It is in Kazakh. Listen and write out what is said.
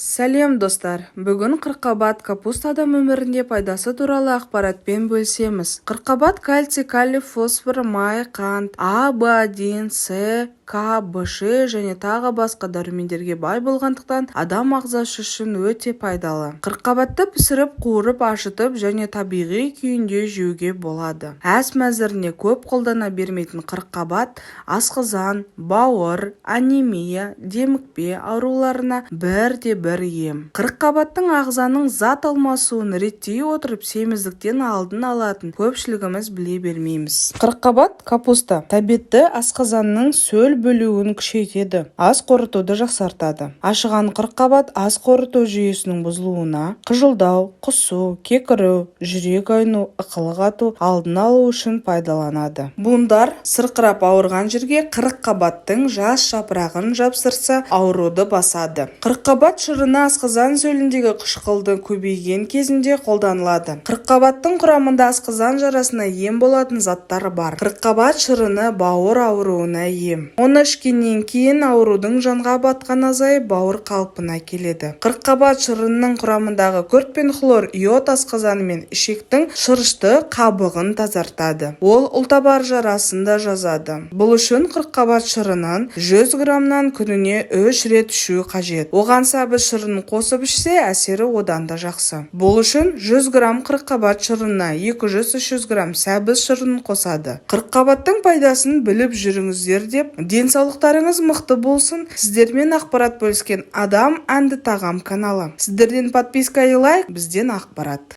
Сәлем достар, бүгін қырыққабат капуста адам өмірінде пайдасы туралы ақпаратпен бөлісеміз. Қырыққабат кальций, калий, фосфор, май, қант, А, В1, С, К, Б6 және тағы басқа дәрумендерге бай болғандықтан адам ағзасы үшін өте пайдалы. Қырыққабатты пісіріп, қуырып, ашытып және табиғи күйінде жеуге болады. Ас мәзіріне көп қолдана бермейтін қырыққабат асқазан, бауыр, анемия, демікпе ауруларына бірде-бір ем. Қырыққабаттың ағзаның зат алмасуын реттей отырып семіздіктен алдын алатын көпшілігіміз біле бермейміз. Қырыққабат капуста тәбетті асқазанның сөл бөлуін күшейтеді, ас қорытуды жақсартады. Ашыған қырыққабат ас қорыту жүйесінің бұзылуына, қыжылдау, құсу, кекіру, жүрек айну, ықылық ату алдын алу үшін пайдаланады. Буындар сырқырап ауырған жерге қырыққабаттың жас жапырағын жапсырса ауруды басады. Қырыққабат шырыны асқазан сөліндегі қышқылды көбейген кезінде қолданылады. Қырыққабаттың құрамында асқазан жарасына ем болатын заттар бар. Қырыққабат шырыны бауыр ауруына ем. Оны ішкеннен кейін аурудың жанға батқан азайып бауыр қалпына келеді. Қырыққабат шырынының құрамындағы күрт пен хлор иод асқазан мен ішектің шырышты қабығын тазартады. Ол ұлтабар жарасын да жазады. Бұл үшін қырыққабат шырынын 100 граммнан күніне 3 рет ішу қажет. Оған сәбіз шырынын қосып ішсе, әсері одан да жақсы. Бұл үшін 100 грамм қырыққабат шырынына 200-300 грамм сәбіз шырынын қосады. Қырыққабаттың пайдасын біліп жүріңіздер деп, денсаулықтарыңыз мықты болсын. Сіздермен ақпарат бөліскен Адам әнді тағам каналы. Сіздерден подписка и лайк, бізден ақпарат.